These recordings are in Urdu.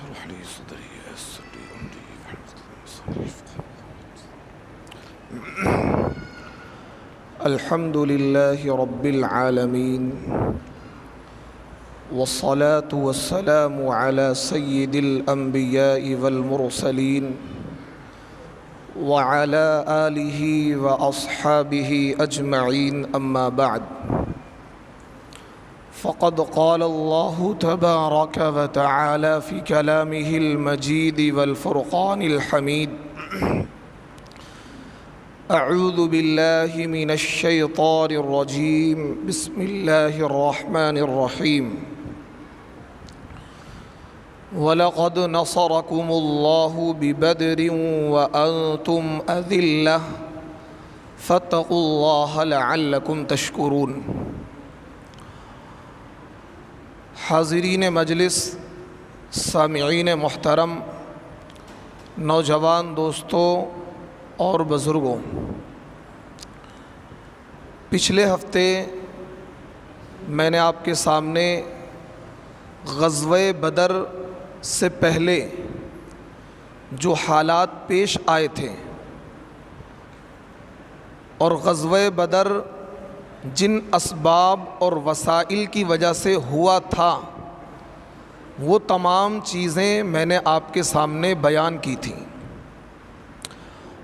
اشرح لي صدري ويسر لي امري واحلل عقدة. الحمد لله رب العالمين والصلاة والسلام على سيد الأنبياء والمرسلين وعلى آله وأصحابه أجمعين، أما بعد، فقد قال الله تبارك وتعالى في كلامه المجيد والفرقان الحميد: أعوذ بالله من الشيطان الرجيم، بسم الله الرحمن الرحيم. وَلَقَدْ نَصَرَكُمُ اللَّهُ بِبَدْرٍ وَأَنْتُمْ أَذِلَّةٌ فَاتَّقُوا اللَّهَ لَعَلَّكُمْ تَشْكُرُونَ۔ حاضرین مجلس، سامعین محترم، نوجوان دوستوں اور بزرگوں، پچھلے ہفتے میں نے آپ کے سامنے غزوہ بدر سے پہلے جو حالات پیش آئے تھے اور غزوہ بدر جن اسباب اور وسائل کی وجہ سے ہوا تھا، وہ تمام چیزیں میں نے آپ کے سامنے بیان کی تھیں،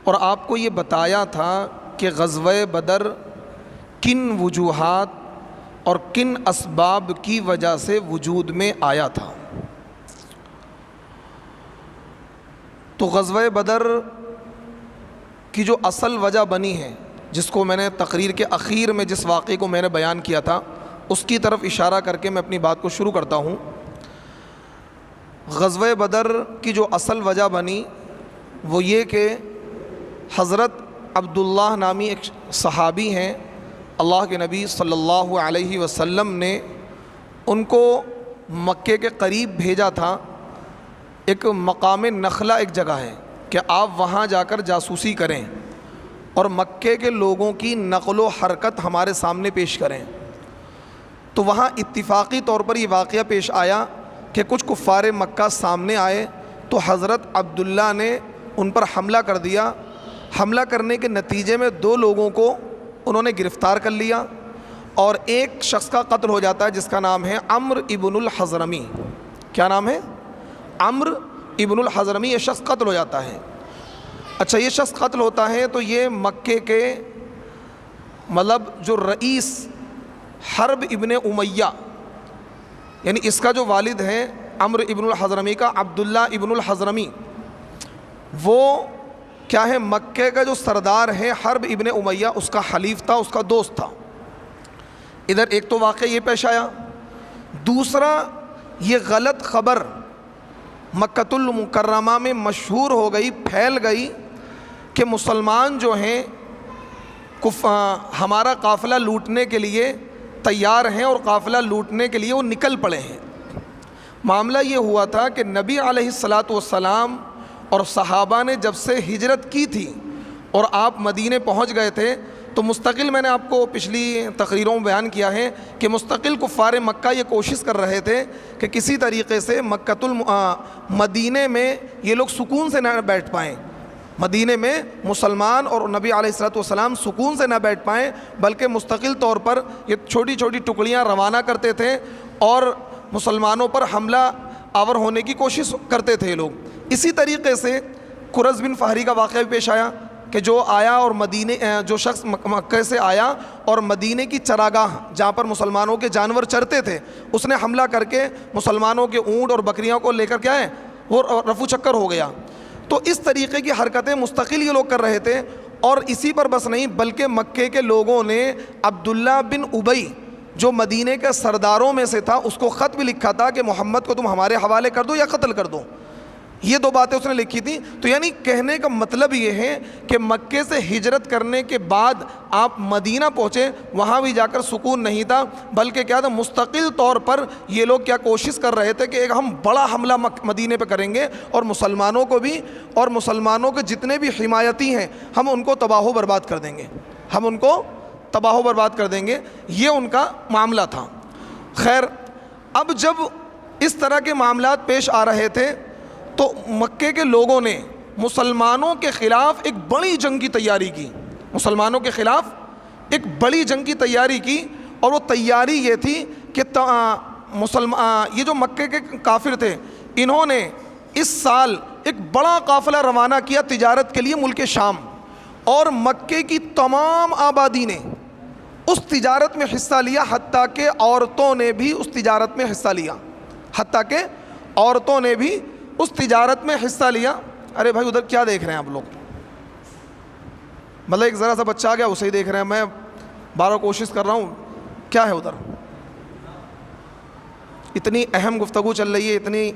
اور آپ کو یہ بتایا تھا کہ غزوہ بدر کن وجوہات اور کن اسباب کی وجہ سے وجود میں آیا تھا۔ تو غزوہ بدر کی جو اصل وجہ بنی ہے، جس کو میں نے تقریر کے اخیر میں جس واقعے کو میں نے بیان کیا تھا، اس کی طرف اشارہ کر کے میں اپنی بات کو شروع کرتا ہوں۔ غزوہ بدر کی جو اصل وجہ بنی وہ یہ کہ حضرت عبداللہ نامی ایک صحابی ہیں، اللہ کے نبی صلی اللہ علیہ وسلم نے ان کو مکے کے قریب بھیجا تھا۔ ایک مقام نخلا ایک جگہ ہے کہ آپ وہاں جا کر جاسوسی کریں اور مکے کے لوگوں کی نقل و حرکت ہمارے سامنے پیش کریں۔ تو وہاں اتفاقی طور پر یہ واقعہ پیش آیا کہ کچھ کفار مکہ سامنے آئے، تو حضرت عبداللہ نے ان پر حملہ کر دیا۔ حملہ کرنے کے نتیجے میں 2 لوگوں کو انہوں نے گرفتار کر لیا، اور ایک شخص کا قتل ہو جاتا ہے جس کا نام ہے عمرو ابن الحضرمی۔ کیا نام ہے؟ عمرو ابن الحضرمی۔ یہ شخص قتل ہو جاتا ہے۔ اچھا، یہ شخص قتل ہوتا ہے تو یہ مکے کے جو رئیس حرب ابن امیہ، یعنی اس کا جو والد ہے عمرو ابن الحضرمی کا، عبداللہ ابن الحضرمی، وہ کیا ہے، مکے کا جو سردار ہے حرب ابن امیہ، اس کا حلیف تھا، اس کا دوست تھا۔ ادھر ایک تو واقعہ یہ پیش آیا، دوسرا یہ غلط خبر مکۃ المکرمہ میں مشہور ہو گئی، پھیل گئی کہ مسلمان جو ہیں ہمارا قافلہ لوٹنے کے لیے تیار ہیں اور قافلہ لوٹنے کے لیے وہ نکل پڑے ہیں۔ معاملہ یہ ہوا تھا کہ نبی علیہ السلام اور صحابہ نے جب سے ہجرت کی تھی اور آپ مدینے پہنچ گئے تھے، تو مستقل میں نے آپ کو پچھلی تقریروں میں بیان کیا ہے کہ مستقل کفار مکہ یہ کوشش کر رہے تھے کہ کسی طریقے سے مدینے میں یہ لوگ سکون سے نہ بیٹھ پائیں، مدینے میں مسلمان اور نبی علیہ السلام سکون سے نہ بیٹھ پائیں، بلکہ مستقل طور پر یہ چھوٹی چھوٹی ٹکڑیاں روانہ کرتے تھے اور مسلمانوں پر حملہ آور ہونے کی کوشش کرتے تھے لوگ۔ اسی طریقے سے کرز بن فہری کا واقعہ بھی پیش آیا کہ جو شخص مکہ سے آیا اور مدینے کی چراگاہ جہاں پر مسلمانوں کے جانور چرتے تھے، اس نے حملہ کر کے مسلمانوں کے اونٹ اور بکریوں کو لے کر کیا ہے وہ رفو چکر ہو گیا۔ تو اس طریقے کی حرکتیں مستقل یہ لوگ کر رہے تھے، اور اسی پر بس نہیں بلکہ مکے کے لوگوں نے عبداللہ بن ابی جو مدینے کے سرداروں میں سے تھا، اس کو خط بھی لکھا تھا کہ محمد کو تم ہمارے حوالے کر دو یا قتل کر دو۔ یہ 2 باتیں اس نے لکھی تھیں۔ تو یعنی کہنے کا مطلب یہ ہے کہ مکے سے ہجرت کرنے کے بعد آپ مدینہ پہنچے، وہاں بھی جا کر سکون نہیں تھا، بلکہ کیا تھا، مستقل طور پر یہ لوگ کیا کوشش کر رہے تھے کہ ایک ہم بڑا حملہ مدینے پہ کریں گے اور مسلمانوں کو بھی اور مسلمانوں کے جتنے بھی حمایتی ہیں ہم ان کو تباہ و برباد کر دیں گے، ہم ان کو تباہ و برباد کر دیں گے۔ یہ ان کا معاملہ تھا۔ خیر، اب جب اس طرح کے معاملات پیش آ رہے تھے تو مکے کے لوگوں نے مسلمانوں کے خلاف ایک بڑی جنگ کی تیاری کی، مسلمانوں کے خلاف ایک بڑی جنگ کی تیاری کی، اور وہ تیاری یہ تھی کہ یہ جو مکے کے کافر تھے انہوں نے اس سال ایک بڑا قافلہ روانہ کیا تجارت کے لیے ملک شام، اور مکے کی تمام آبادی نے اس تجارت میں حصہ لیا، حتیٰ کہ عورتوں نے بھی اس تجارت میں حصہ لیا، حتیٰ کہ عورتوں نے بھی اس تجارت میں حصہ لیا۔ ارے بھائی ادھر کیا دیکھ رہے ہیں آپ لوگ؟ مطلب ایک ذرا سا بچہ آ گیا اسے ہی دیکھ رہے ہیں، میں بارہ کوشش کر رہا ہوں، کیا ہے ادھر؟ اتنی اہم گفتگو چل رہی ہے، اتنی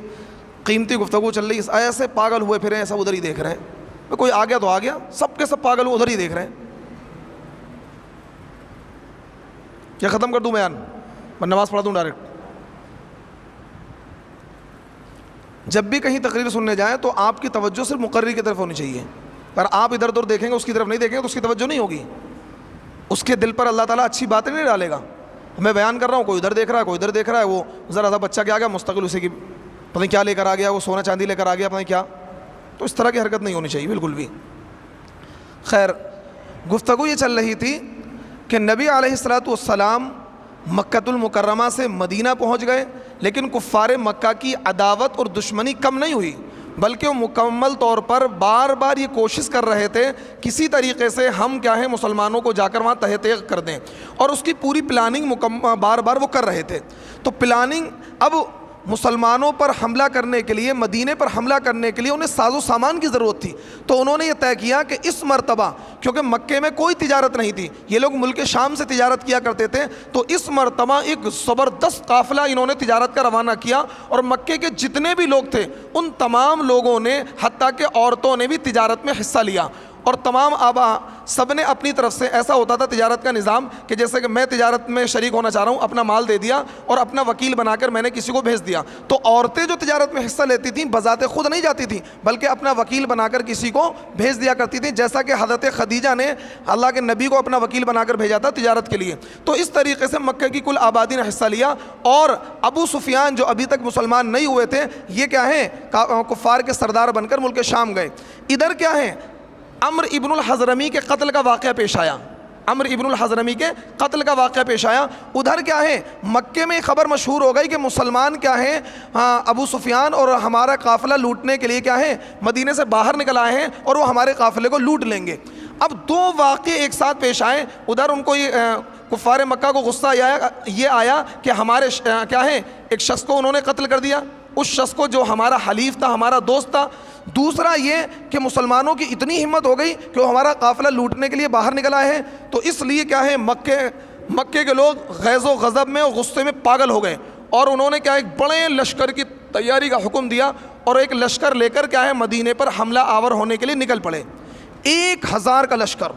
قیمتی گفتگو چل رہی ہے، ایسے پاگل ہوئے پھرے ہیں، سب ادھر ہی دیکھ رہے ہیں۔ کوئی آ گیا تو آ گیا، سب کے سب پاگل ادھر ہی دیکھ رہے ہیں۔ کیا ختم کر دوں بیان؟ میں نماز پڑھا دوں ڈائریکٹ؟ جب بھی کہیں تقریر سننے جائیں تو آپ کی توجہ صرف مقرری کی طرف ہونی چاہیے، پر آپ ادھر ادھر دیکھیں گے، اس کی طرف نہیں دیکھیں گے تو اس کی توجہ نہیں ہوگی، اس کے دل پر اللہ تعالیٰ اچھی باتیں نہیں ڈالے گا۔ میں بیان کر رہا ہوں، کوئی ادھر دیکھ رہا ہے، کوئی ادھر دیکھ رہا ہے، وہ ذرا سا بچہ کیا گیا مستقل اسی کی پتہ نہیں کیا لے کر آ گیا، وہ سونا چاندی لے کر آ گیا پتہ نہیں کیا، تو اس طرح کی حرکت نہیں ہونی چاہیے بالکل بھی۔ خیر، گفتگو یہ چل رہی تھی کہ نبی علیہ الصلوۃ والسلام مکۃ المکرمہ سے مدینہ پہنچ گئے، لیکن کفار مکہ کی عداوت اور دشمنی کم نہیں ہوئی، بلکہ وہ مکمل طور پر بار بار یہ کوشش کر رہے تھے کسی طریقے سے ہم کیا ہے مسلمانوں کو جا کر وہاں تہہ تیغ کر دیں، اور اس کی پوری پلاننگ بار بار وہ کر رہے تھے۔ تو پلاننگ اب مسلمانوں پر حملہ کرنے کے لیے، مدینے پر حملہ کرنے کے لیے انہیں ساز و سامان کی ضرورت تھی، تو انہوں نے یہ طے کیا کہ اس مرتبہ کیونکہ مکے میں کوئی تجارت نہیں تھی، یہ لوگ ملک شام سے تجارت کیا کرتے تھے، تو اس مرتبہ ایک زبردست قافلہ انہوں نے تجارت کا روانہ کیا، اور مکے کے جتنے بھی لوگ تھے ان تمام لوگوں نے، حتیٰ کہ عورتوں نے بھی تجارت میں حصہ لیا، اور تمام سب نے اپنی طرف سے، ایسا ہوتا تھا تجارت کا نظام کہ جیسے کہ میں تجارت میں شریک ہونا چاہ رہا ہوں، اپنا مال دے دیا اور اپنا وکیل بنا کر میں نے کسی کو بھیج دیا، تو عورتیں جو تجارت میں حصہ لیتی تھیں بذات خود نہیں جاتی تھیں، بلکہ اپنا وکیل بنا کر کسی کو بھیج دیا کرتی تھیں، جیسا کہ حضرت خدیجہ نے اللہ کے نبی کو اپنا وکیل بنا کر بھیجا تھا تجارت کے لیے۔ تو اس طریقے سے مکہ کی کل آبادی نے حصہ لیا، اور ابو سفیان جو ابھی تک مسلمان نہیں ہوئے تھے، یہ کیا ہیں کفار کے سردار بن کر ملک شام گئے۔ ادھر کیا ہیں عمرو ابن الحضرمی کے قتل کا واقعہ پیش آیا، عمرو ابن الحضرمی کے قتل کا واقعہ پیش آیا۔ ادھر کیا ہے مکے میں خبر مشہور ہو گئی کہ مسلمان کیا ہیں ابو سفیان اور ہمارا قافلہ لوٹنے کے لیے کیا ہے مدینے سے باہر نکل آئے ہیں، اور وہ ہمارے قافلے کو لوٹ لیں گے۔ اب دو واقعے ایک ساتھ پیش آئے، ادھر ان کو کفار مکہ کو غصہ یہ آیا کہ ہمارے کیا ہے ایک شخص کو انہوں نے قتل کر دیا، اس شخص کو جو ہمارا حلیف تھا، ہمارا دوست تھا۔ دوسرا یہ کہ مسلمانوں کی اتنی ہمت ہو گئی کہ وہ ہمارا قافلہ لوٹنے کے لیے باہر نکل آئے ہیں، تو اس لیے کیا ہے مکے کے لوگ غیظ و غضب میں اور غصے میں پاگل ہو گئے، اور انہوں نے کیا ایک بڑے لشکر کی تیاری کا حکم دیا، اور ایک لشکر لے کر کیا ہے مدینے پر حملہ آور ہونے کے لیے نکل پڑے۔ 1000 کا لشکر،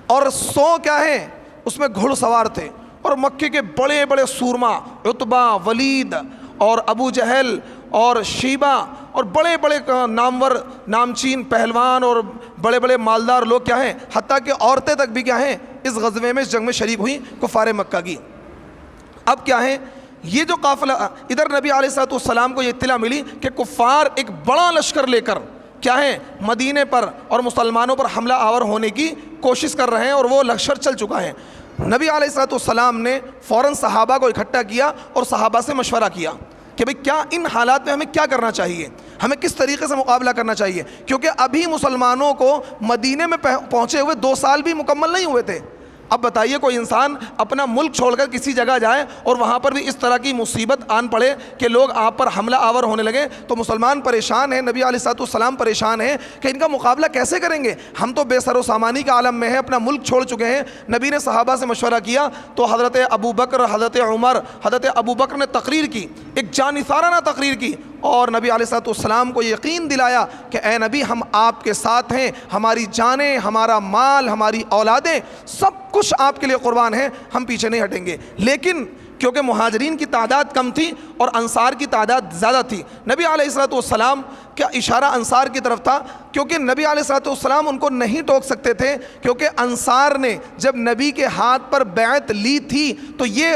اور 100 کیا ہے اس میں گھڑ سوار تھے، اور مکے کے بڑے بڑے سورما عتبہ، ولید اور ابو جہل اور شیبہ اور بڑے بڑے نامور نامچین پہلوان اور بڑے بڑے مالدار لوگ کیا ہیں، حتیٰ کہ عورتیں تک بھی کیا ہیں اس غزوے میں، اس جنگ میں شریک ہوئی کفار مکہ کی۔ اب کیا ہے یہ جو قافلہ، ادھر نبی علیہ الصلوۃ والسلام کو یہ اطلاع ملی کہ کفار ایک بڑا لشکر لے کر کیا ہے مدینے پر اور مسلمانوں پر حملہ آور ہونے کی کوشش کر رہے ہیں، اور وہ لشکر چل چکا ہے۔ نبی علیہ الصلوۃ والسلام نے فوراً صحابہ کو اکٹھا کیا اور صحابہ سے مشورہ کیا کہ بھئی کیا ان حالات میں ہمیں کیا کرنا چاہیے، ہمیں کس طریقے سے مقابلہ کرنا چاہیے، کیونکہ ابھی مسلمانوں کو مدینے میں پہنچے ہوئے 2 سال بھی مکمل نہیں ہوئے تھے۔ اب بتائیے کوئی انسان اپنا ملک چھوڑ کر کسی جگہ جائے اور وہاں پر بھی اس طرح کی مصیبت آن پڑے کہ لوگ آپ پر حملہ آور ہونے لگے، تو مسلمان پریشان ہیں، نبی علیہ الصلوۃ والسلام پریشان ہیں کہ ان کا مقابلہ کیسے کریں گے، ہم تو بے سر و سامانی کا عالم میں ہیں، اپنا ملک چھوڑ چکے ہیں۔ نبی نے صحابہ سے مشورہ کیا، تو حضرت ابو بکر، حضرت عمر، حضرت ابو بکر نے تقریر کی، ایک جانثارانہ تقریر کی، اور نبی علیہ الصلوۃ والسلام کو یقین دلایا کہ اے نبی ہم آپ کے ساتھ ہیں، ہماری جانیں، ہمارا مال، ہماری اولادیں، سب کچھ آپ کے لیے قربان ہیں، ہم پیچھے نہیں ہٹیں گے۔ لیکن کیونکہ مہاجرین کی تعداد کم تھی اور انصار کی تعداد زیادہ تھی۔ نبی علیہ الصلوۃ والسلام کا اشارہ انصار کی طرف تھا، کیونکہ نبی علیہ الصلوۃ والسلام ان کو نہیں ٹوک سکتے تھے، کیونکہ انصار نے جب نبی کے ہاتھ پر بیعت لی تھی تو یہ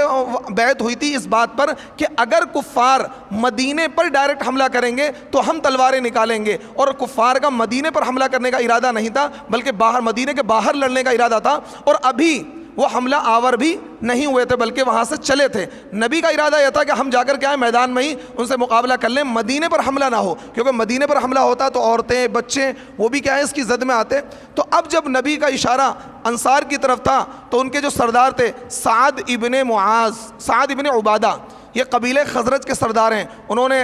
بیعت ہوئی تھی اس بات پر کہ اگر کفار مدینے پر ڈائریکٹ حملہ کریں گے تو ہم تلواریں نکالیں گے، اور کفار کا مدینے پر حملہ کرنے کا ارادہ نہیں تھا بلکہ باہر مدینے کے باہر لڑنے کا ارادہ تھا، اور ابھی وہ حملہ آور بھی نہیں ہوئے تھے بلکہ وہاں سے چلے تھے۔ نبی کا ارادہ یہ تھا کہ ہم جا کر کے آئیں میدان میں ہی ان سے مقابلہ کر لیں، مدینے پر حملہ نہ ہو، کیونکہ مدینے پر حملہ ہوتا تو عورتیں بچے وہ بھی کیا ہے اس کی زد میں آتے۔ تو اب جب نبی کا اشارہ انصار کی طرف تھا تو ان کے جو سردار تھے سعد ابن معاذ، سعد ابن عبادہ، یہ قبیلے خزرج کے سردار ہیں،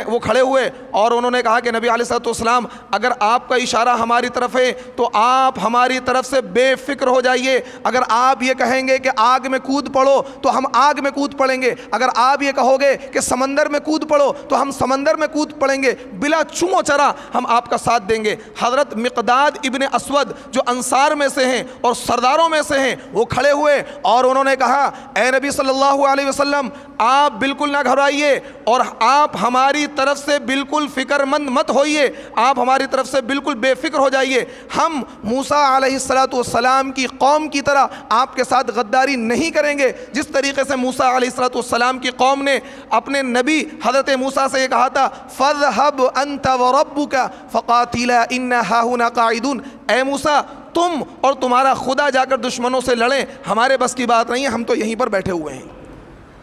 وہ کھڑے ہوئے اور انہوں نے کہا کہ نبی علیہ الصلوۃ والسلام اگر آپ کا اشارہ ہماری طرف ہے تو آپ ہماری طرف سے بے فکر ہو جائیے، اگر آپ یہ کہیں گے کہ آگ میں کود پڑو تو ہم آگ میں کود پڑیں گے، اگر آپ یہ کہو گے کہ سمندر میں کود پڑو تو ہم سمندر میں کود پڑیں گے، بلا چوں و چرا ہم آپ کا ساتھ دیں گے۔ حضرت مقداد ابن اسود جو انصار میں سے ہیں اور سرداروں میں سے ہیں وہ کھڑے ہوئے اور انہوں نے کہا اے نبی صلی اللہ علیہ وسلم آپ بالکل نہ گھبرائیے اور آپ ہماری طرف سے بالکل فکر مند مت ہوئیے، آپ ہماری طرف سے بالکل بے فکر ہو جائیے، ہم موسیٰ علیہ السلام کی قوم کی طرح آپ کے ساتھ غداری نہیں کریں گے۔ جس طریقے سے موسیٰ علیہ السلام کی قوم نے اپنے نبی حضرت موسیٰ سے یہ کہا تھا فَاذْهَبْ أَنْتَ وَرَبُّكَ فَقَاتِلَا إِنَّا هَاهُنَا قَاعِدُونَ، اے موسیٰ تم اور تمہارا خدا جا کر دشمنوں سے لڑیں، ہمارے بس کی بات نہیں ہے، ہم تو یہیں پر بیٹھے ہوئے ہیں۔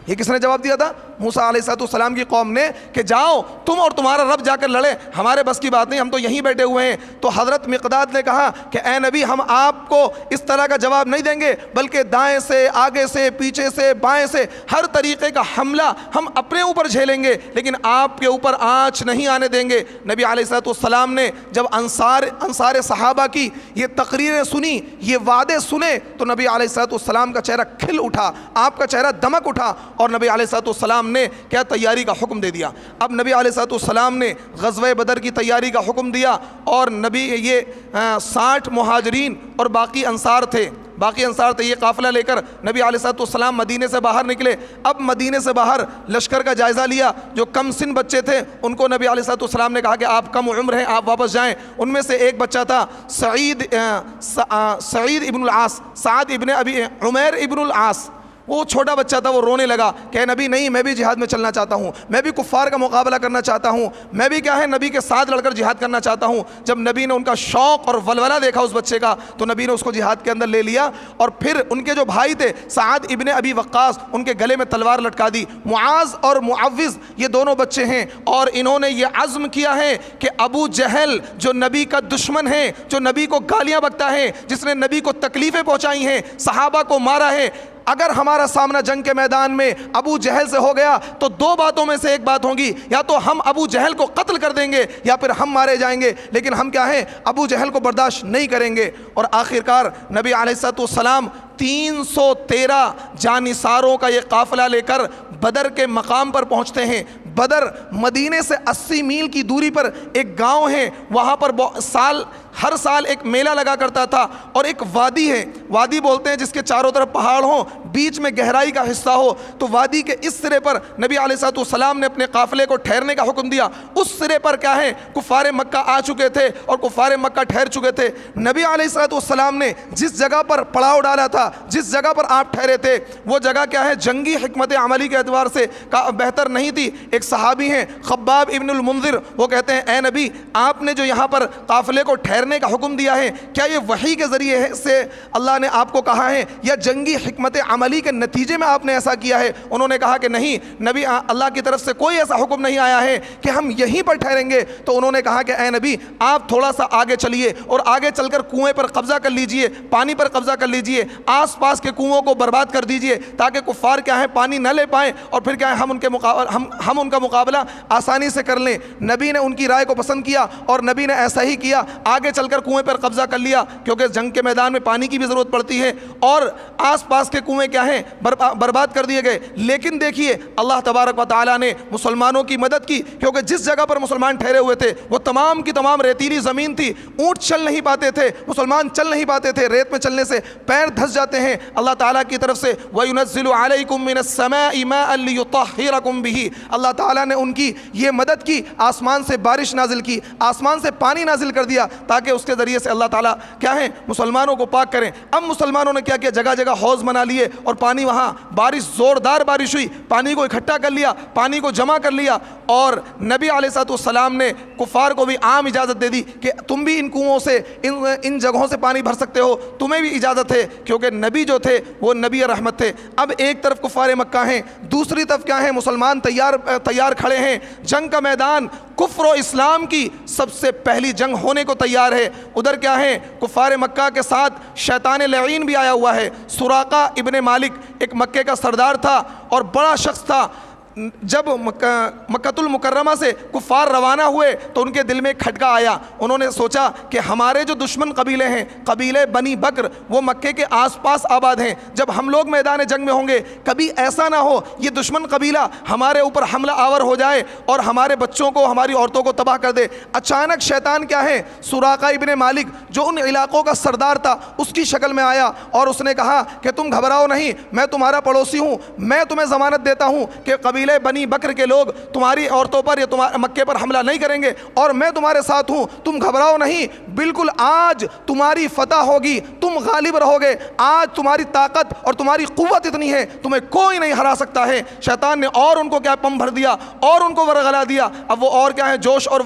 یہ کس نے جواب دیا تھا؟ موسیٰ علیہ السلام کی قوم نے، کہ جاؤ تم اور تمہارا رب جا کر لڑے، ہمارے بس کی بات نہیں، ہم تو یہیں بیٹھے ہوئے ہیں۔ تو حضرت مقداد نے کہا کہ اے نبی ہم آپ کو اس طرح کا جواب نہیں دیں گے، بلکہ دائیں سے، آگے سے، پیچھے سے، بائیں سے ہر طریقے کا حملہ ہم اپنے اوپر جھیلیں گے، لیکن آپ کے اوپر آنچ نہیں آنے دیں گے۔ نبی علیہ السلام نے جب انصار صحابہ کی یہ تقریریں سنی، یہ وعدے سنے، تو نبی علیہ السلام کا چہرہ کھل اٹھا، آپ کا چہرہ دمک اٹھا، اور نبی علیہ السلام نے کیا تیاری کا حکم دے دیا۔ اب نبی علیہ السلام نے غزوہ بدر کی تیاری کا حکم دیا، اور نبی یہ 60 مہاجرین اور باقی انصار تھے، یہ قافلہ لے کر نبی علیہ السلام مدینے سے باہر نکلے۔ اب مدینے سے باہر لشکر کا جائزہ لیا، جو کم سن بچے تھے ان کو نبی علیہ السلام نے کہا کہ آپ کم عمر ہیں، آپ واپس جائیں۔ ان میں سے ایک بچہ تھا سعید ابن العاص، سعد ابن ابی عمیر ابن العاص، وہ چھوٹا بچہ تھا، وہ رونے لگا کہ نبی نہیں، میں بھی جہاد میں چلنا چاہتا ہوں، میں بھی کفار کا مقابلہ کرنا چاہتا ہوں، میں بھی کیا ہے نبی کے ساتھ لڑ کر جہاد کرنا چاہتا ہوں۔ جب نبی نے ان کا شوق اور ولولہ دیکھا اس بچے کا تو نبی نے اس کو جہاد کے اندر لے لیا، اور پھر ان کے جو بھائی تھے سعد ابن ابی وقاص، ان کے گلے میں تلوار لٹکا دی۔ معاذ اور معوذ یہ دونوں بچے ہیں، اور انہوں نے یہ عزم کیا ہے کہ ابو جہل جو نبی کا دشمن ہے، جو نبی کو گالیاں بکتا ہے، جس نے نبی کو تکلیفیں پہنچائی ہیں، صحابہ کو مارا ہے، اگر ہمارا سامنا جنگ کے میدان میں ابو جہل سے ہو گیا تو دو باتوں میں سے ایک بات ہوگی، یا تو ہم ابو جہل کو قتل کر دیں گے یا پھر ہم مارے جائیں گے، لیکن ہم کیا ہیں ابو جہل کو برداشت نہیں کریں گے۔ اور آخرکار نبی علیہ السلام 313 جانثاروں کا یہ قافلہ لے کر بدر کے مقام پر پہنچتے ہیں۔ بدر مدینے سے 80 میل کی دوری پر ایک گاؤں ہے، وہاں پر ہر سال ایک میلہ لگا کرتا تھا، اور ایک وادی ہے، وادی بولتے ہیں جس کے چاروں طرف پہاڑ ہوں، بیچ میں گہرائی کا حصہ ہو، تو وادی کے اس سرے پر نبی علیہ السلام نے اپنے قافلے کو ٹھہرنے کا حکم دیا۔ اس سرے پر کیا ہے کفار مکہ آ چکے تھے اور کفار مکہ ٹھہر چکے تھے۔ نبی علیہ السلام نے جس جگہ پر پڑاؤ ڈالا تھا، جس جگہ پر آپ ٹھہرے تھے، وہ جگہ کیا ہے جنگی حکمت عملی کے اعتبار سے بہتر نہیں تھی۔ ایک صحابی ہیں خباب ابن المنذر، وہ کہتے ہیں اے نبی آپ نے جو یہاں پر قافلے کو ٹھہرنے کا حکم دیا ہے، کیا یہ وحی کے ذریعے سے اللہ نے آپ کو کہا ہے یا جنگی حکمت عملی کے نتیجے میں آپ نے ایسا کیا ہے؟ انہوں نے کہا کہ نہیں نبی، اللہ کی طرف سے کوئی ایسا حکم نہیں آیا ہے کہ ہم یہیں پر ٹھہریں گے۔ تو انہوں نے کہا کہ اے نبی آپ تھوڑا سا آگے چلیے اور آگے چل کر کنویں پر قبضہ کر لیجئے، پانی پر قبضہ کر لیجئے، آس پاس کے کنووں کو برباد کر دیجئے تاکہ کفار کیا ہے پانی نہ لے پائیں، اور پھر کیا ہے ہم ان کا مقابلہ آسانی سے کر لیں۔ نبی نے ان کی رائے کو پسند کیا اور نبی نے ایسا ہی کیا، آگے چل کر کنویں پر قبضہ کر لیا، کیونکہ جنگ کے میدان میں پانی کی بھی ضرورت پڑتی ہے، اور آس پاس کے کنویں کیا ہیں برباد کر دیے گئے۔ لیکن دیکھیے اللہ تبارک و تعالیٰ نے مسلمانوں کی مدد کی، کیونکہ جس جگہ پر مسلمان ٹھہرے ہوئے تھے وہ تمام کی تمام ریتیلی زمین تھی، اونٹ چل نہیں پاتے تھے، مسلمان چل نہیں پاتے تھے، ریت میں چلنے سے پیر دھس جاتے ہیں۔ اللہ تعالیٰ کی طرف سے وَيُنَزِّلُ عَلَيْكُم مِّنَ السَّمَاءِ مَاءً لِيُطَهِّرَكُم بِهِ، اللہ تعالیٰ نے ان کی یہ مدد کی، آسمان سے بارش نازل کی، آسمان سے پانی نازل کر دیا تاکہ اس کے ذریعے سے اللہ تعالیٰ کیا ہے مسلمانوں کو پاک کریں۔ اب مسلمانوں نے کیا کیا، جگہ جگہ حوض بنا لیے اور پانی، وہاں بارش زوردار بارش ہوئی، پانی کو اکٹھا کر لیا، پانی کو جمع کر لیا، اور نبی علیہ السلام نے کفار کو بھی عام اجازت دے دی کہ تم بھی ان کنوؤں سے ان جگہوں سے پانی بھر سکتے ہو، تمہیں بھی اجازت ہے، کیونکہ نبی جو تھے وہ نبی رحمت تھے۔ اب ایک طرف کفار مکہ ہیں، دوسری طرف کیا ہیں مسلمان تیار کھڑے ہیں، جنگ کا میدان کفر و اسلام کی سب سے پہلی جنگ ہونے کو تیار ہے۔ ادھر کیا ہے کفار مکہ کے ساتھ شیطان لعین بھی آیا ہوا ہے۔ سراقہ ابن مالک ایک مکے کا سردار تھا اور بڑا شخص تھا۔ جب مکۃ المکرمہ سے کفار روانہ ہوئے تو ان کے دل میں ایک کھٹکا آیا، انہوں نے سوچا کہ ہمارے جو دشمن قبیلے ہیں، قبیلے بنی بکر، وہ مکے کے آس پاس آباد ہیں، جب ہم لوگ میدان جنگ میں ہوں گے کبھی ایسا نہ ہو یہ دشمن قبیلہ ہمارے اوپر حملہ آور ہو جائے اور ہمارے بچوں کو، ہماری عورتوں کو تباہ کر دے۔ اچانک شیطان کیا ہے سراقہ ابن مالک جو ان علاقوں کا سردار تھا اس کی شکل میں آیا اور اس نے کہا کہ تم گھبراؤ نہیں، میں تمہارا پڑوسی ہوں، میں تمہیں ضمانت دیتا ہوں کہ قبیلے بنی بکر کے لوگ تمہاری عورتوں پر یا تمہارے مکے پر حملہ نہیں کریں گے، اور میں تمہارے ساتھ ہوں، تم گھبراؤ نہیں، بالکل آج تمہاری فتح ہوگی، تم غالب رہو گے، آج تمہاری طاقت اور تمہاری قوت اتنی ہے تمہیں کوئی نہیں ہرا سکتا ہے۔ شیطان نے اور ان کو کیا پم بھر دیا اور ان کو ورغلا دیا۔ اب وہ اور کیا ہے جوش اور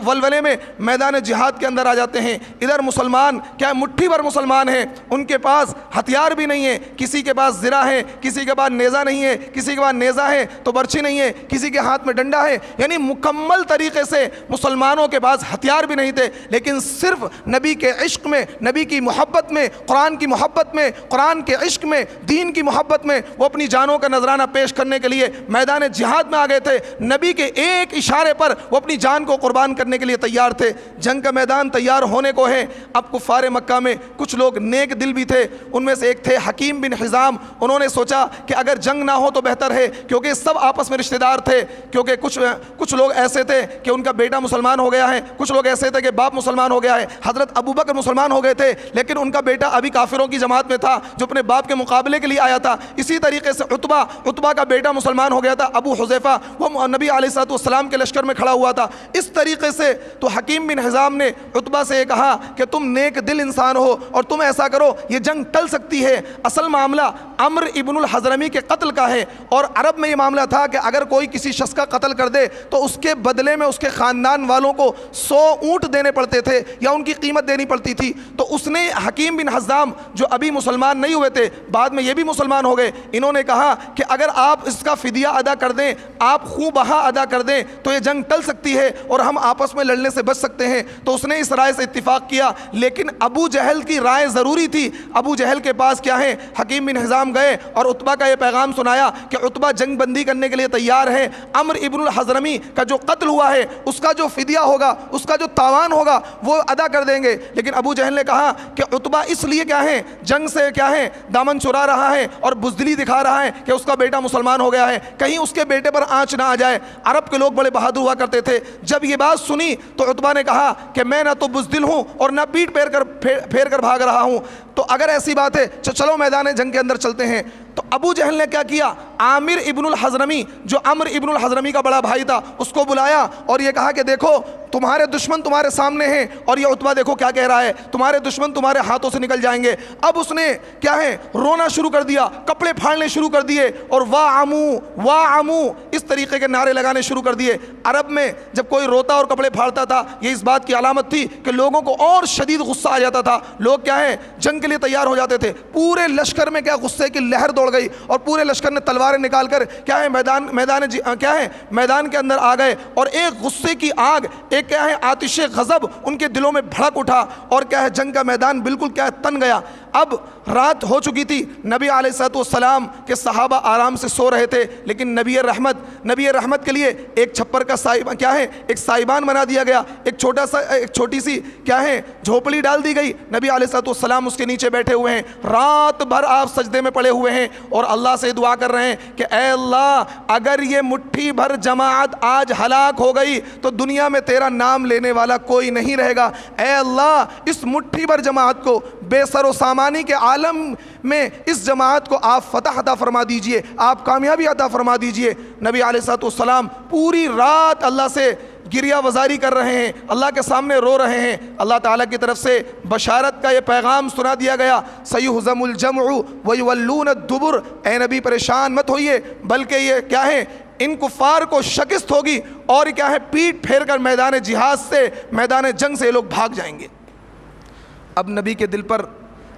ولولے میں میدان جہاد کے اندر آ جاتے ہیں۔ ادھر مسلمان کیا مٹھی بھر مسلمان ہیں، ان کے پاس ہتھیار بھی نہیں ہے، کسی کے پاس زرہ ہے، کسی کے پاس نیزہ نہیں ہے، کسی کے پاس نیزہ ہے تو برچھی نہیں ہے، کسی کے ہاتھ میں ڈنڈا ہے، یعنی مکمل طریقے سے مسلمانوں کے پاس ہتھیار بھی نہیں تھے، لیکن صرف نبی کے عشق میں، نبی کی محبت میں، قرآن کی محبت میں، قرآن کے عشق میں، دین کی محبت میں وہ اپنی جانوں کا نذرانہ پیش کرنے کے لیے میدان جہاد میں آ گئے تھے۔ نبی کے ایک اشارے پر وہ اپنی جان کو قربان کرنے کے لیے تیار تھے۔ جنگ کا میدان تیار ہونے کو ہے۔ اب کفار مکہ میں کچھ لوگ نیک دل بھی تھے، ان میں سے ایک تھے حکیم بن حزام، انہوں نے سوچا کہ اگر جنگ نہ ہو تو بہتر ہے، کیونکہ سب آپس میں رشتہ دار تھے، کیونکہ کچھ لوگ ایسے تھے کہ ان کا بیٹا مسلمان ہو گیا ہے، کچھ لوگ ایسے تھے کہ باپ مسلمان ہو گیا ہے۔ حضرت ابو بکر مسلمان ہو گئے تھے لیکن ان کا بیٹا ابھی کافروں کی جماعت میں تھا جو اپنے باپ کے مقابلے کے لیے آیا تھا۔ اسی طریقے سے عتبہ کا بیٹا مسلمان ہو گیا تھا، ابو حذیفہ وہ نبی علیہ السلام کے لشکر میں کھڑا ہوا تھا۔ اس طریقے سے تو حکیم بن حزام نے عتبہ سے یہ کہا کہ تم نیک دل انسان ہو اور تم ایسا کرو، یہ جنگ ٹل سکتی ہے۔ اصل معاملہ عمرو ابن الحضرمی کے قتل کا ہے، اور عرب میں یہ معاملہ تھا کہ اگر کوئی کسی شخص کا قتل کر دے تو اس کے بدلے میں اس کے خاندان والوں کو 100 اونٹ دینے پڑتے تھے یا ان کی قیمت دینی پڑتی تھی۔ تو اس نے حکیم بن حزام جو ابھی مسلمان نہیں ہوئے تھے، بعد میں یہ بھی مسلمان ہو گئے، انہوں نے کہا کہ اگر آپ اس کا فدیہ ادا کر دیں، آپ خوب بہا ادا کر دیں تو یہ جنگ ٹل سکتی ہے اور ہم آپس میں لڑنے سے بچ سکتے ہیں۔ تو اس نے اس رائے سے اتفاق کیا، لیکن ابو جہل کی رائے ضروری تھی۔ ابو جہل کے پاس کیا ہے حکیم بن حزام گئے اور عتبہ کا یہ پیغام سنایا کہ عتبہ جنگ بندی کرنے کے لیے تیار ہے، عمرو ابن الحضرمی کا جو قتل ہوا ہے اس کا جو فدیہ ہوگا، اس کا جو تاوان ہوگا وہ ادا کر دیں گے۔ لیکن ابو جہل نے کہا کہ عتبہ اس لیے کیا ہے جنگ سے کیا ہے دامن چرا رہا ہے اور بزدلی دکھا رہا ہے کہ اس کا بیٹا مسلمان ہو گیا ہے، کہیں اس کے بیٹے پر آنچ نہ آ جائے۔ عرب کے لوگ بڑے بہادر ہوا کرتے تھے۔ جب یہ بات سنی تو عتبہ نے کہا کہ میں نہ تو بزدل ہوں اور نہ پیٹ پھیر کر بھاگ رہا ہوں، تو اگر ایسی بات ہے چلو میدان جنگ کے اندر چلتے ہیں۔ تو ابو جہل نے کیا کیا، عامر ابن الحضرمی جو عمرو ابن الحضرمی کا بڑا بھائی تھا اس کو بلایا اور یہ کہا کہ دیکھو تمہارے دشمن تمہارے سامنے ہیں اور یہ عتبہ دیکھو کیا کہہ رہا ہے، تمہارے دشمن تمہارے ہاتھوں سے نکل جائیں گے۔ اب اس نے کیا ہے رونا شروع کر دیا، کپڑے پھاڑنے شروع کر دیے اور واہ عمو اس طریقے کے نعرے لگانے شروع کر دیے۔ عرب میں جب کوئی روتا اور کپڑے پھاڑتا تھا یہ اس بات کی علامت تھی کہ لوگوں کو اور شدید غصہ آ جاتا تھا، لوگ کیا ہے جنگ کے لیے تیار ہو جاتے تھے۔ پورے لشکر میں کیا غصے کی لہر دوڑ گئی اور پورے لشکر نے تلواریں نکال کر کیا ہے میدان کے اندر آ گئے، اور ایک غصے کی آگ، ایک کیا ہے آتش غضب ان کے دلوں میں بھڑک اٹھا اور کیا ہے جنگ کا میدان بالکل کیا ہے تن گیا۔ اب رات ہو چکی تھی، نبی علیہ الصلوۃ والسلام کے صحابہ آرام سے سو رہے تھے، لیکن نبی رحمت کے لیے ایک چھپر کا سائبان کیا ہے، ایک سائبان بنا دیا گیا، ایک چھوٹی سی کیا ہے جھوپڑی ڈال دی گئی، نبی علیہ الصلوۃ والسلام اس کے نیچے بیٹھے ہوئے ہیں، رات بھر آپ سجدے میں پڑے ہوئے ہیں اور اللہ سے دعا کر رہے ہیں کہ اے اللہ اگر یہ مٹھی بھر جماعت آج ہلاک ہو گئی تو دنیا میں تیرا نام لینے والا کوئی نہیں رہے گا، اے اللہ اس مٹھی بھر جماعت کو بے سر و سامانی کے عالم میں اس جماعت کو آپ فتح عطا فرما دیجئے، آپ کامیابی عطا فرما دیجئے۔ نبی علیہ الصلوۃ والسلام پوری رات اللہ سے گریہ وزاری کر رہے ہیں، اللہ کے سامنے رو رہے ہیں، اللہ تعالیٰ کی طرف سے بشارت کا یہ پیغام سنا دیا گیا، سیہزم الجمع ویولون الدبر، اے نبی پریشان مت ہوئیے، بلکہ یہ کیا ہے ان کفار کو شکست ہوگی اور کیا ہے پیٹ پھیر کر میدان جہاد سے، میدان جنگ سے یہ لوگ بھاگ جائیں گے۔ اب نبی کے دل پر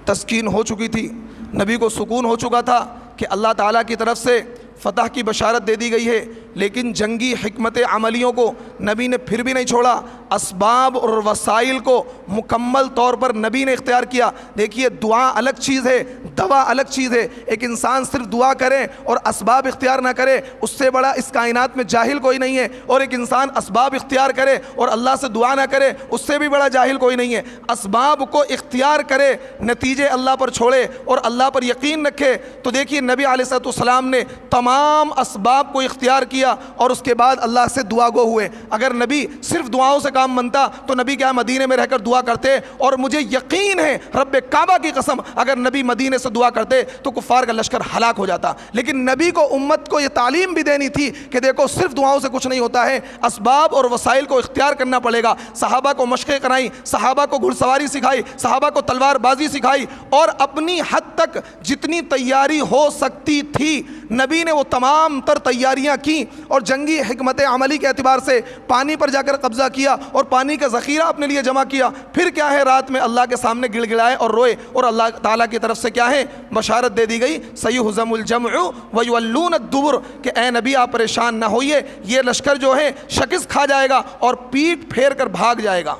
تسکین ہو چکی تھی، نبی کو سکون ہو چکا تھا کہ اللہ تعالیٰ کی طرف سے فتح کی بشارت دے دی گئی ہے، لیکن جنگی حکمت عملیوں کو نبی نے پھر بھی نہیں چھوڑا، اسباب اور وسائل کو مکمل طور پر نبی نے اختیار کیا۔ دیکھیے دعا الگ چیز ہے، دوا الگ چیز ہے، ایک انسان صرف دعا کرے اور اسباب اختیار نہ کرے اس سے بڑا اس کائنات میں جاہل کوئی نہیں ہے، اور ایک انسان اسباب اختیار کرے اور اللہ سے دعا نہ کرے اس سے بھی بڑا جاہل کوئی نہیں ہے۔ اسباب کو اختیار کرے، نتیجے اللہ پر چھوڑے اور اللہ پر یقین رکھے۔ تو دیکھیے نبی علیہ الصلوۃ والسلام نے تمام اسباب کو اختیار کیا اور اس کے بعد اللہ سے دعا گو ہوئے۔ اگر نبی صرف دعاؤں سے کام بنتا تو نبی کیا مدینے میں رہ کر دعا کرتے، اور مجھے یقین ہے رب کعبہ کی قسم اگر نبی مدینے سے دعا کرتے تو کفار کا لشکر ہلاک ہو جاتا۔ لیکن نبی کو امت کو یہ تعلیم بھی دینی تھی کہ دیکھو صرف دعاؤں سے کچھ نہیں ہوتا ہے، اسباب اور وسائل کو اختیار کرنا پڑے گا۔ صحابہ کو مشقیں کرائیں، صحابہ کو گھڑ سواری سکھائی، صحابہ کو تلوار بازی سکھائی، اور اپنی حد تک جتنی تیاری ہو سکتی تھی نبی نے وہ تمام تر تیاریاں کی، اور جنگی حکمت عملی کے اعتبار سے پانی پر جا کر قبضہ کیا اور پانی کا ذخیرہ اپنے لیے جمع کیا۔ پھر کیا ہے رات میں اللہ کے سامنے گڑ گڑائے اور روئے، اور اللہ تعالیٰ کی طرف سے کیا ہے بشارت دے دی گئی، سیہزم الجمع ویولون الدبر، کہ اے نبی آپ پریشان نہ ہوئیے، یہ لشکر جو ہے شکست کھا جائے گا اور پیٹ پھیر کر بھاگ جائے گا۔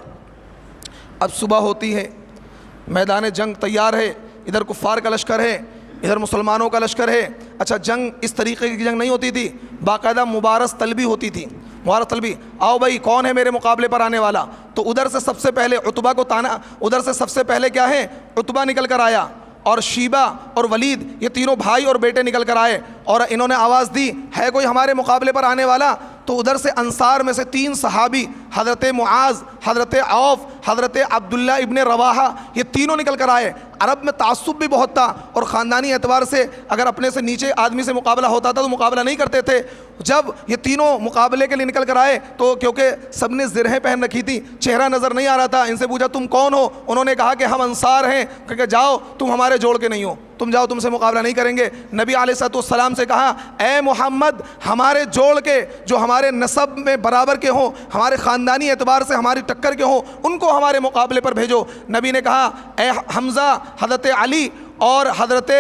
اب صبح ہوتی ہے، میدان جنگ تیار ہے، ادھر کفار کا لشکر ہے، ادھر مسلمانوں کا لشکر ہے۔ اچھا جنگ اس طریقے کی جنگ نہیں ہوتی تھی، باقاعدہ مبارز طلبی ہوتی تھی، مبارز طلبی، آؤ بھائی کون ہے میرے مقابلے پر آنے والا؟ تو ادھر سے سب سے پہلے عتبہ کو تانا، ادھر سے سب سے پہلے کیا ہے عتبہ نکل کر آیا، اور شیبہ اور ولید یہ تینوں بھائی اور بیٹے نکل کر آئے، اور انہوں نے آواز دی ہے کوئی ہمارے مقابلے پر آنے والا؟ تو ادھر سے انصار میں سے 3 صحابی، حضرت معاذ، حضرت عوف، حضرت عبداللہ ابن رواحہ، یہ تینوں نکل کر آئے۔ عرب میں تعصب بھی بہت تھا، اور خاندانی اعتبار سے اگر اپنے سے نیچے آدمی سے مقابلہ ہوتا تھا تو مقابلہ نہیں کرتے تھے۔ جب یہ تینوں مقابلے کے لیے نکل کر آئے تو کیونکہ سب نے زرہیں پہن رکھی تھی، چہرہ نظر نہیں آ رہا تھا، ان سے پوچھا تم کون ہو؟ انہوں نے کہا کہ ہم انصار ہیں، کہ جاؤ تم ہمارے جوڑ کے نہیں ہو، تم جاؤ تم سے مقابلہ نہیں کریں گے۔ نبی علیہ الصلوۃ والسلام سے کہا اے محمد ہمارے جوڑ کے جو ہمارے نسب میں برابر کے ہوں، ہمارے خاندانی اعتبار سے ہماری ٹکر کے ہوں، ان کو ہمارے مقابلے پر بھیجو۔ نبی نے کہا اے حمزہ، حضرت علی اور حضرت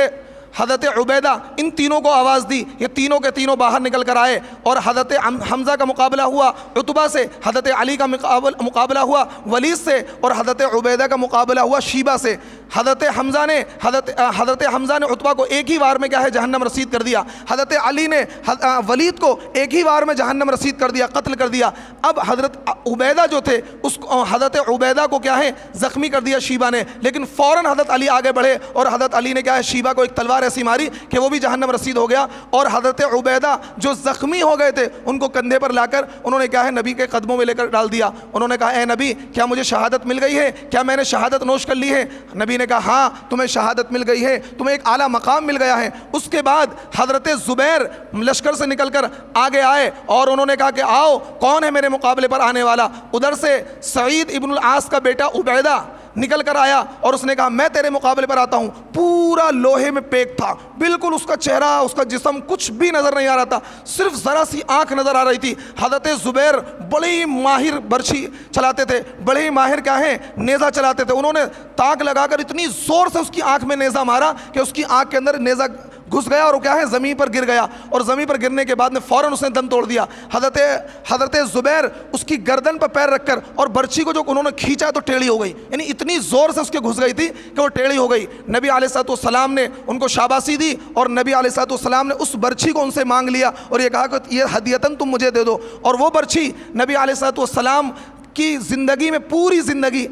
عبیدہ، ان تینوں کو آواز دی، یہ تینوں کے تینوں باہر نکل کر آئے، اور حضرت حمزہ کا مقابلہ ہوا عتبہ سے، حضرت علی کا مقابلہ ہوا ولید سے، اور حضرت عبیدہ کا مقابلہ ہوا شیبہ سے۔ حضرت حمزہ نے عتبہ کو ایک ہی وار میں کیا ہے جہنم رسید کر دیا، حضرت علی نے ولید کو ایک ہی وار میں جہنم رسید کر دیا، قتل کر دیا۔ اب حضرت عبیدہ جو تھے اس حضرت عبیدہ کو کیا ہے زخمی کر دیا شیبہ نے، لیکن فوراً حضرت علی آگے بڑھے اور حضرت علی نے کیا ہے شیبہ کو ایک تلوار ایسی ماری کہ وہ بھی جہنم رسید ہو گیا، اور حضرت عبیدہ جو زخمی ہو گئے تھے ان کو کندھے پر لا کر انہوں نے کیا ہے نبی کے قدموں میں لے کر ڈال دیا۔ انہوں نے کہا اے نبی کیا مجھے شہادت مل گئی ہے؟ کیا میں نے شہادت نوش کر لی ہے؟ نبی نے کہا ہاں تمہیں شہادت مل گئی ہے، تمہیں ایک اعلیٰ مقام مل گیا ہے۔ اس کے بعد حضرت زبیر لشکر سے نکل کر آگے آئے اور انہوں نے کہا کہ آؤ کون ہے میرے مقابلے پر آنے والا؟ ادھر سے سعید ابن العاص کا بیٹا عبیدہ نکل کر آیا اور اس نے کہا میں تیرے مقابلے پر آتا ہوں۔ پورا لوہے میں پیک تھا، بالکل اس کا چہرہ اس کا جسم کچھ بھی نظر نہیں آ رہا تھا، صرف ذرا سی آنکھ نظر آ رہی تھی۔ حضرت زبیر بڑے ہی ماہر برچھی چلاتے تھے، بڑے ہی ماہر کیا ہیں نیزہ چلاتے تھے۔ انہوں نے تاک لگا کر اتنی زور سے اس کی آنکھ میں نیزہ مارا کہ اس کی آنکھ کے اندر نیزہ گھس گیا اور وہ کیا ہے زمین پر گر گیا, اور زمین پر گرنے کے بعد میں فوراً اس نے دم توڑ دیا. حضرت زبیر اس کی گردن پر پیر رکھ کر اور برچھی کو جو انہوں نے کھینچا تو ٹیڑھی ہو گئی, یعنی اتنی زور سے اس کے گھس گئی تھی کہ وہ ٹیڑھی ہو گئی. نبی علیہ الصلوۃ والسلام نے ان کو شاباشی دی اور نبی علیہ الصلوۃ والسلام نے اس برچھی کو ان سے مانگ لیا اور یہ کہا کہ یہ ہدیتاً تم مجھے دے دو. اور وہ برچھی نبی علیہ الصلوۃ والسلام کی زندگی میں پوری زندگی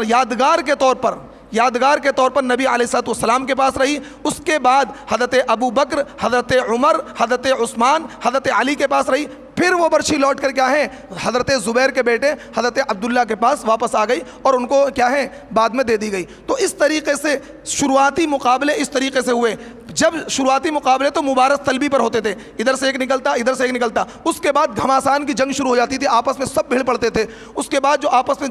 یادگار کے طور پر نبی علیہ الصلوۃ والسلام کے پاس رہی. اس کے بعد حضرت ابو بکر, حضرت عمر, حضرت عثمان, حضرت علی کے پاس رہی. پھر وہ برچھی لوٹ کر کیا ہے حضرت زبیر کے بیٹے حضرت عبداللہ کے پاس واپس آ گئی اور ان کو کیا ہے بعد میں دے دی گئی. تو اس طریقے سے شروعاتی مقابلے اس طریقے سے ہوئے. جب شروعاتی مقابلے تو مبارز طلبی پر ہوتے تھے, ادھر سے ایک نکلتا ادھر سے ایک نکلتا. اس کے بعد گھماسان کی جنگ شروع ہو جاتی تھی, آپس میں سب بھیڑ پڑتے تھے. اس کے بعد جو آپس میں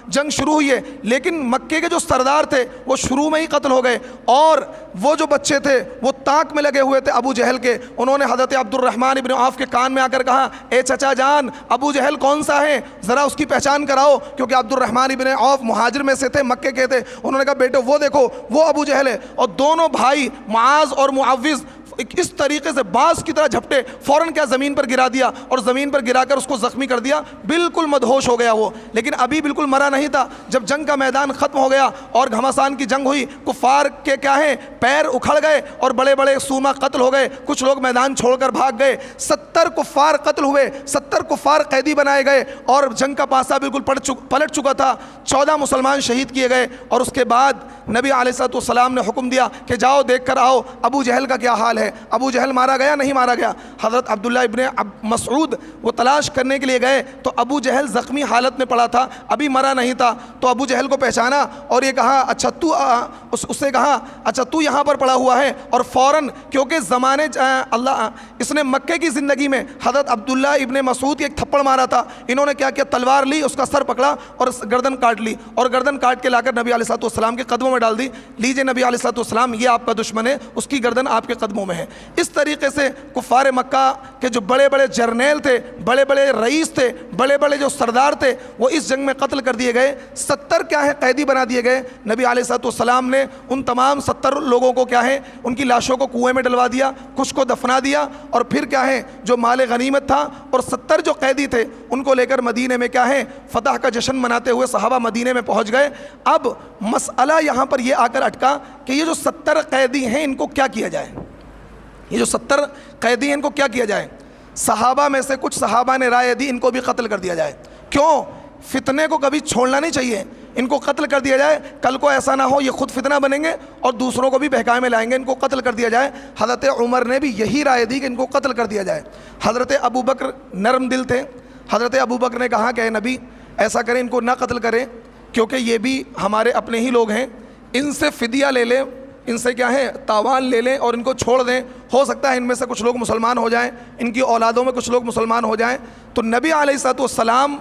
جنگ شروع ہوئی ہے, لیکن مکے کے جو سردار تھے وہ شروع میں ہی قتل ہو گئے, اور وہ جو بچے تھے وہ تاک میں لگے ہوئے تھے ابو جہل کے. انہوں نے حضرت عبد الرحمن ابن عوف کے کان میں آ کر کہا, اے چچا جان ابو جہل کون سا ہے, ذرا اس کی پہچان کراؤ, کیونکہ عبد الرحمن ابن عوف مہاجر میں سے تھے, مکے کے تھے. انہوں نے کہا بیٹو وہ دیکھو وہ ابو جہل ہے. اور دونوں بھائی معاذ اور معوذ اس طریقے سے باز کی طرح جھپٹے, فوراً کیا زمین پر گرا دیا اور زمین پر گرا کر اس کو زخمی کر دیا. بالکل مدہوش ہو گیا وہ, لیکن ابھی بالکل مرا نہیں تھا. جب جنگ کا میدان ختم ہو گیا اور گھماسان کی جنگ ہوئی, کفار کے کیا ہے پیر اکھڑ گئے اور بڑے بڑے سوما قتل ہو گئے. کچھ لوگ میدان چھوڑ کر بھاگ گئے. 70 کفار قتل ہوئے, 70 کفار قیدی بنائے گئے, اور جنگ کا پاسا بالکل پلٹ چکا تھا. 14 مسلمان شہید کیے گئے. اور اس کے بعد نبی علیہ الصلوۃ والسلام نے حکم دیا کہ جاؤ دیکھ کر آؤ ابو جہل کا کیا حال ہے, ابو جہل مارا گیا نہیں مارا گیا. حضرت عبداللہ ابن مسعود وہ تلاش کرنے کے لیے گئے تو ابو جہل زخمی حالت میں پڑا تھا, ابھی مرا نہیں تھا. تو ابو جہل کو پہچانا اور یہ کہا اچھا تو اس سے کہا اچھا تو یہاں پر پڑا ہوا ہے. اور فوراً کیونکہ زمانے اللہ اس نے مکے کی زندگی میں حضرت عبداللہ ابن مسعود کی ایک تھپڑ مارا تھا. انہوں نے کیا کیا, تلوار لی, اس کا سر پکڑا اور گردن کاٹ لی, اور گردن کاٹ کے لا کر نبی علیہ الصلوۃ والسلام کے قدموں میں ڈال دی. لیجئے نبی علیہ الصلوۃ والسلام یہ آپ کا دشمن ہے, اس کی گردن آپ کے قدموں میں ہے. اس طریقے سے کفار مکہ کے جو بڑے بڑے جرنیل تھے, بڑے بڑے رئیس تھے, بڑے بڑے جو سردار تھے, وہ اس جنگ میں قتل کر دیے گئے. 70 کیا ہے قیدی بنا دیے گئے. نبی علیہ الصلوۃ والسلام نے ان تمام 70 لوگوں کو کیا ہے ان کی لاشوں کو کنویں میں ڈلوا دیا, کچھ کو دفنا دیا, اور پھر کیا ہے جو مال غنیمت تھا اور 70 جو قیدی تھے ان کو لے کر مدینے میں کیا ہے فتح کا جشن مناتے ہوئے صحابہ مدینے میں پہنچ گئے. اب مسئلہ یہاں پر یہ آ کر اٹکا کہ یہ جو 70 قیدی ہیں ان کو کیا کیا جائے, یہ جو 70 قیدی ہیں ان کو کیا کیا جائے. صحابہ میں سے کچھ صحابہ نے رائے دی ان کو بھی قتل کر دیا جائے. کیوں؟ فتنے کو کبھی چھوڑنا نہیں چاہیے, ان کو قتل کر دیا جائے, کل کو ایسا نہ ہو یہ خود فتنہ بنیں گے اور دوسروں کو بھی بہکائے میں لائیں گے, ان کو قتل کر دیا جائے. حضرت عمر نے بھی یہی رائے دی کہ ان کو قتل کر دیا جائے. حضرت ابو بکر نرم دل تھے. حضرت ابو بکر نے کہا کہ اے نبی ایسا کریں, ان کو نہ قتل کریں کیونکہ یہ بھی ہمارے اپنے ہی لوگ ہیں, ان سے فدیہ لے لیں, ان سے کیا ہے تاوان لے لیں اور ان کو چھوڑ دیں, ہو سکتا ہے ان میں سے کچھ لوگ مسلمان ہو جائیں, ان کی اولادوں میں کچھ لوگ مسلمان ہو جائیں. تو نبی علیہ الصلوۃ والسلام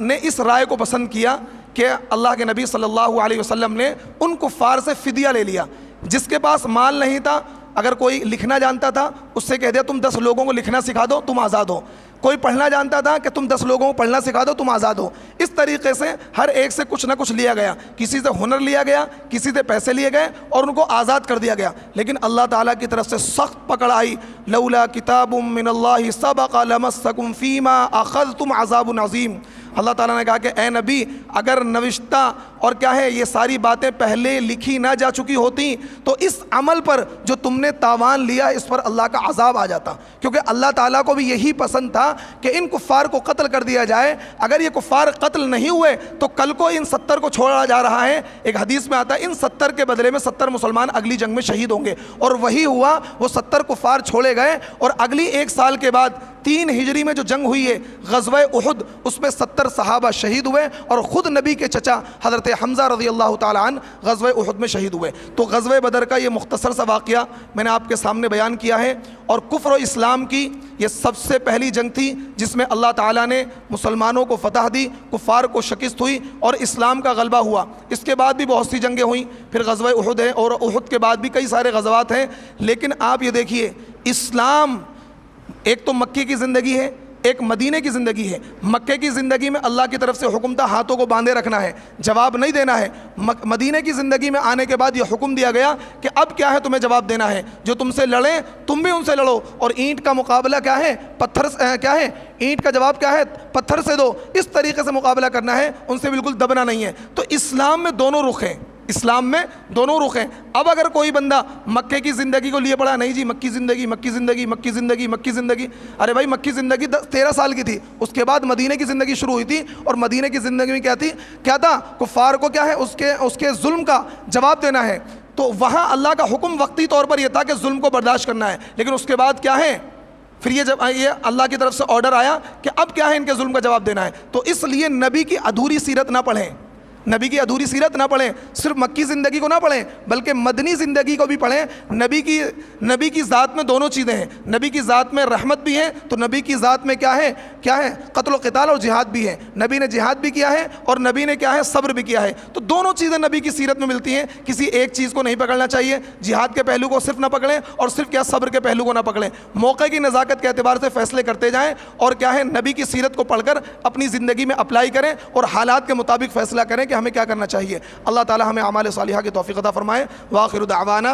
نے اس رائے کو پسند کیا کہ اللہ کے نبی صلی اللہ علیہ وسلم نے ان کفار سے فدیہ لے لیا. جس کے پاس مال نہیں تھا, اگر کوئی لکھنا جانتا تھا اس سے کہہ دیا تم 10 لوگوں کو لکھنا سکھا دو تم آزاد ہو. کوئی پڑھنا جانتا تھا کہ تم 10 لوگوں کو پڑھنا سکھا دو تم آزاد ہو. اس طریقے سے ہر ایک سے کچھ نہ کچھ لیا گیا, کسی سے ہنر لیا گیا, کسی سے پیسے لیے گئے اور ان کو آزاد کر دیا گیا. لیکن اللہ تعالیٰ کی طرف سے سخت پکڑ آئی, لولا کتاب من اللہ سبق لمسکم فیما اخذتم عذاب عظیم. اللہ تعالیٰ نے کہا کہ اے نبی اگر نوشتہ اور کیا ہے یہ ساری باتیں پہلے لکھی نہ جا چکی ہوتی تو اس عمل پر جو تم نے تاوان لیا اس پر اللہ کا عذاب آ جاتا, کیونکہ اللہ تعالیٰ کو بھی یہی پسند تھا کہ ان کفار کو قتل کر دیا جائے. اگر یہ کفار قتل نہیں ہوئے تو کل کو ان 70 کو چھوڑا جا رہا ہے. ایک حدیث میں آتا ہے ان 70 کے بدلے میں 70 مسلمان اگلی جنگ میں شہید ہوں گے, اور وہی ہوا. وہ 70 کفار چھوڑے گئے اور اگلی 1 سال کے بعد 3 ہجری میں جو جنگ ہوئی ہے غزوہ احد, اس میں 70 صحابہ شہید ہوئے اور خود نبی کے چچا حضرت حمزہ رضی اللہ تعالیٰ عنہ غزوہ احد میں شہید ہوئے. تو غزوہ بدر کا یہ مختصر سا واقعہ میں نے آپ کے سامنے بیان کیا ہے. اور کفر و اسلام کی یہ سب سے پہلی جنگ تھی جس میں اللہ تعالیٰ نے مسلمانوں کو فتح دی, کفار کو شکست ہوئی اور اسلام کا غلبہ ہوا. اس کے بعد بھی بہت سی جنگیں ہوئیں, پھر غزوہ احد ہے اور احد کے بعد بھی کئی سارے غزوات ہیں. لیکن آپ یہ دیکھیے اسلام ایک تو مکی کی زندگی ہے, ایک مدینے کی زندگی ہے. مکے کی زندگی میں اللہ کی طرف سے حکم تھا ہاتھوں کو باندھے رکھنا ہے, جواب نہیں دینا ہے. مدینے کی زندگی میں آنے کے بعد یہ حکم دیا گیا کہ اب کیا ہے, تمہیں جواب دینا ہے. جو تم سے لڑیں تم بھی ان سے لڑو, اور اینٹ کا مقابلہ کیا ہے, پتھر کیا ہے, اینٹ کا جواب کیا ہے, پتھر سے دو. اس طریقے سے مقابلہ کرنا ہے, ان سے بالکل دبنا نہیں ہے. تو اسلام میں دونوں رخ ہیں, اسلام میں دونوں رخ ہیں. اب اگر کوئی بندہ مکے کی زندگی کو لیے پڑا, نہیں جی مکی زندگی مکی زندگی مکی زندگی مکی زندگی, ارے بھائی مکی زندگی 13 سال کی تھی, اس کے بعد مدینے کی زندگی شروع ہوئی تھی, اور مدینے کی زندگی میں کیا تھا, کفار کو کیا ہے اس کے ظلم کا جواب دینا ہے. تو وہاں اللہ کا حکم وقتی طور پر یہ تھا کہ ظلم کو برداشت کرنا ہے, لیکن اس کے بعد کیا ہے, پھر یہ جب یہ اللہ کی طرف سے آرڈر آیا کہ اب کیا ہے, ان کے ظلم کا جواب دینا ہے. تو اس لیے نبی کی ادھوری سیرت نہ پڑھیں, نبی کی ادھوری سیرت نہ پڑھیں, صرف مکی زندگی کو نہ پڑھیں بلکہ مدنی زندگی کو بھی پڑھیں. نبی کی ذات میں دونوں چیزیں ہیں, نبی کی ذات میں رحمت بھی ہے, تو نبی کی ذات میں کیا ہے قتل و قتال اور جہاد بھی ہے. نبی نے جہاد بھی کیا ہے اور نبی نے کیا ہے صبر بھی کیا ہے. تو دونوں چیزیں نبی کی سیرت میں ملتی ہیں, کسی ایک چیز کو نہیں پکڑنا چاہیے. جہاد کے پہلو کو صرف نہ پکڑیں اور صرف کیا صبر کے پہلو کو نہ پکڑیں. موقع کی نزاکت کے اعتبار سے فیصلے کرتے جائیں, اور کیا ہے نبی کی سیرت کو پڑھ کر اپنی زندگی میں اپلائی کریں, اور حالات کے مطابق فیصلہ کریں کہ ہمیں کیا کرنا چاہیے. اللہ تعالی ہمیں اعمال صالحہ کی توفیق عطا فرمائے. وآخر دعوانا